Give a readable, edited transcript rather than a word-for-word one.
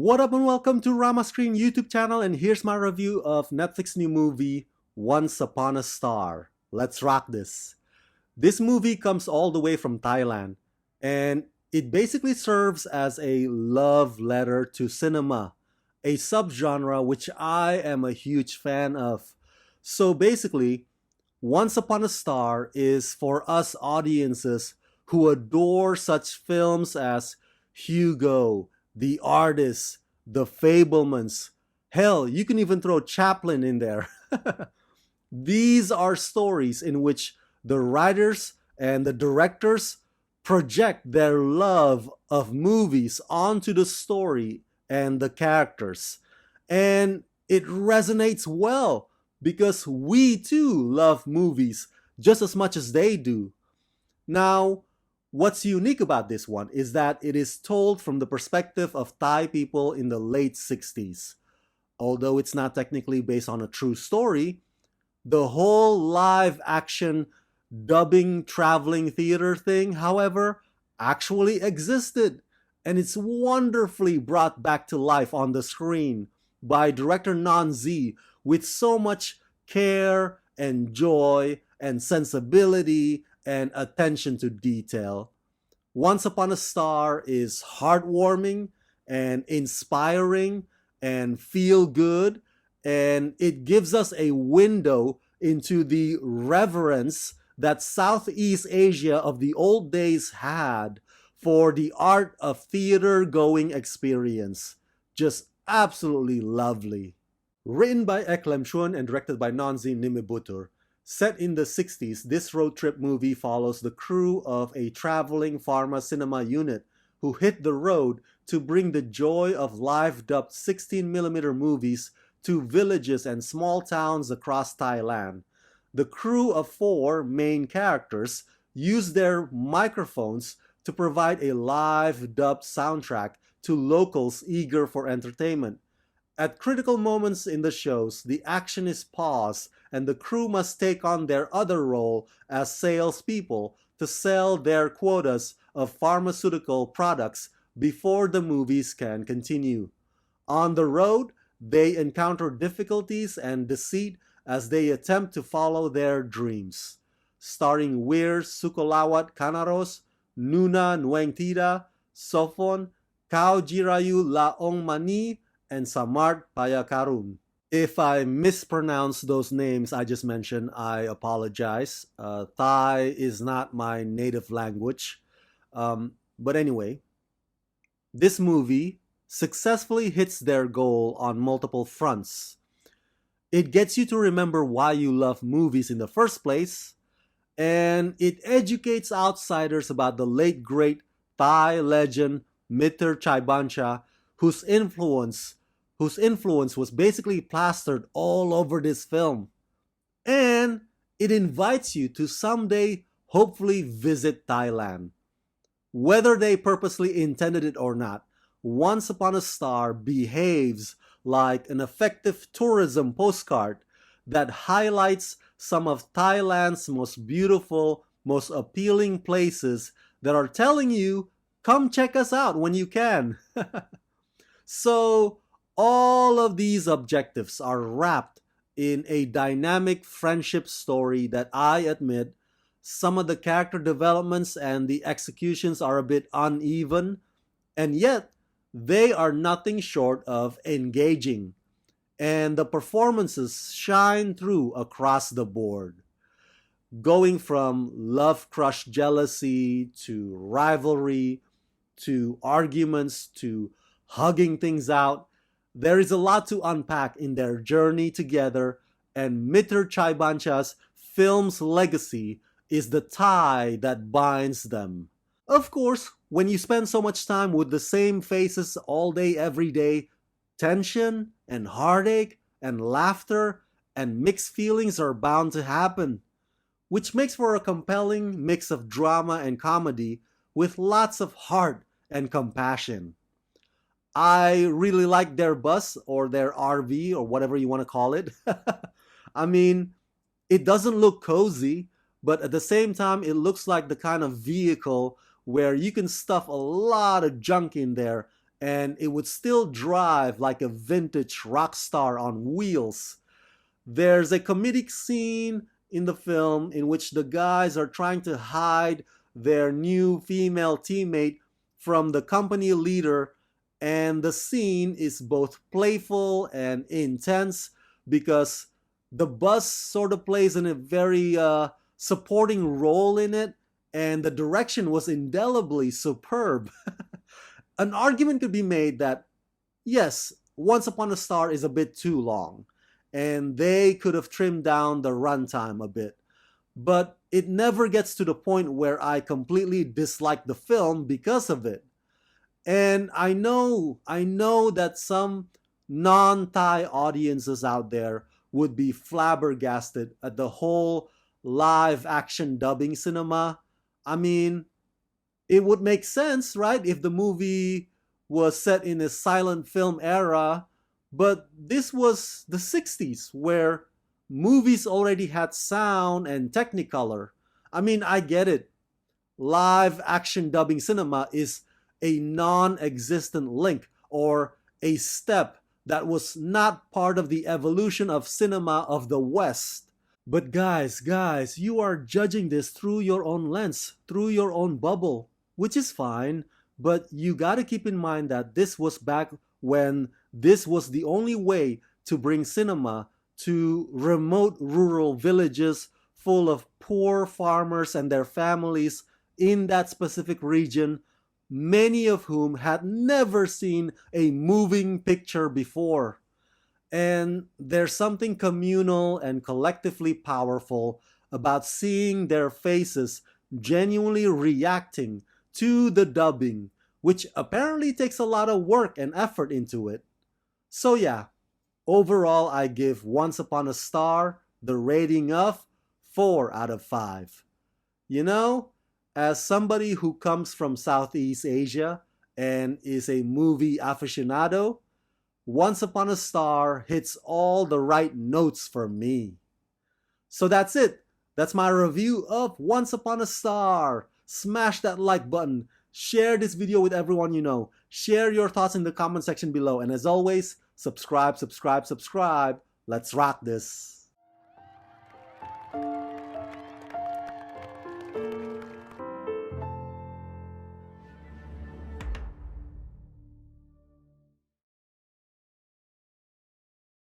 What up and welcome to Rama Screen YouTube channel, and here's my review of Netflix new movie Once Upon a Star. Let's rock this. This movie comes all the way from Thailand, and it basically serves as a love letter to cinema, a subgenre which I am a huge fan of. So basically, Once Upon a Star is for us audiences who adore such films as Hugo, The Artist, The Fablemans. Hell, you can even throw Chaplin in there. These are stories in which the writers and the directors project their love of movies onto the story and the characters. And it resonates well because we too love movies just as much as they do. Now, what's unique about this one is that it is told from the perspective of Thai people in the late 60s. Although it's not technically based on a true story, the whole live action dubbing traveling theater thing, however, actually existed. And it's wonderfully brought back to life on the screen by director Nan-Z with so much care and joy and sensibility and attention to detail. Once Upon a Star is heartwarming and inspiring and feel good, and it gives us a window into the reverence that Southeast Asia of the old days had for the art of theater going experience. Just absolutely lovely. Written by Ek Lem Chuan and directed by Nanzi Nimibutur, set in the 60s, this road trip movie follows the crew of a traveling pharma-cinema unit who hit the road to bring the joy of live-dubbed 16mm movies to villages and small towns across Thailand. The crew of 4 main characters use their microphones to provide a live-dubbed soundtrack to locals eager for entertainment. At critical moments in the shows, the action is paused and the crew must take on their other role as salespeople to sell their quotas of pharmaceutical products before the movies can continue. On the road, they encounter difficulties and deceit as they attempt to follow their dreams. Starring Weir Sukolawat Kanaros, Nuna Nuengtida, Sofon, Kau Jirayu La-ongmanee, and Samart Payakarun. If I mispronounce those names I just mentioned, I apologize. Thai is not my native language. But anyway, this movie successfully hits their goal on multiple fronts. It gets you to remember why you love movies in the first place, and it educates outsiders about the late great Thai legend Mr. Chaibancha, whose influence was basically plastered all over this film. And it invites you to someday hopefully visit Thailand. Whether they purposely intended it or not, Once Upon a Star behaves like an effective tourism postcard that highlights some of Thailand's most beautiful, most appealing places that are telling you, come check us out when you can. So, all of these objectives are wrapped in a dynamic friendship story that I admit some of the character developments and the executions are a bit uneven, and yet they are nothing short of engaging. And the performances shine through across the board. Going from love-crushed jealousy to rivalry to arguments to hugging things out, there is a lot to unpack in their journey together, and Mr. Chaibancha's film's legacy is the tie that binds them. Of course, when you spend so much time with the same faces all day every day, tension and heartache and laughter and mixed feelings are bound to happen, which makes for a compelling mix of drama and comedy with lots of heart and compassion. I really like their bus or their RV or whatever you want to call it. I mean, it doesn't look cozy, but at the same time, it looks like the kind of vehicle where you can stuff a lot of junk in there and it would still drive like a vintage rock star on wheels. There's a comedic scene in the film in which the guys are trying to hide their new female teammate from the company leader, and the scene is both playful and intense because the bus sort of plays in a very supporting role in it, and the direction was indelibly superb. An argument could be made that, yes, Once Upon a Star is a bit too long, and they could have trimmed down the runtime a bit. But it never gets to the point where I completely dislike the film because of it. And I know that some non-Thai audiences out there would be flabbergasted at the whole live action dubbing cinema. I mean, it would make sense, right, if the movie was set in a silent film era, but this was the 60s where movies already had sound and technicolor. I mean, I get it. Live action dubbing cinema is a non existent link or a step that was not part of the evolution of cinema of the West. But guys, you are judging this through your own lens, through your own bubble, which is fine, but you gotta keep in mind that this was back when this was the only way to bring cinema to remote rural villages full of poor farmers and their families in that specific region, many of whom had never seen a moving picture before. And there's something communal and collectively powerful about seeing their faces genuinely reacting to the dubbing, which apparently takes a lot of work and effort into it. So yeah, overall I give Once Upon a Star the rating of 4 out of 5. You know, as somebody who comes from Southeast Asia and is a movie aficionado, Once Upon a Star hits all the right notes for me. So that's it. That's my review of Once Upon a Star. Smash that like button. Share this video with everyone you know. Share your thoughts in the comment section below. And as always, subscribe. Let's rock this.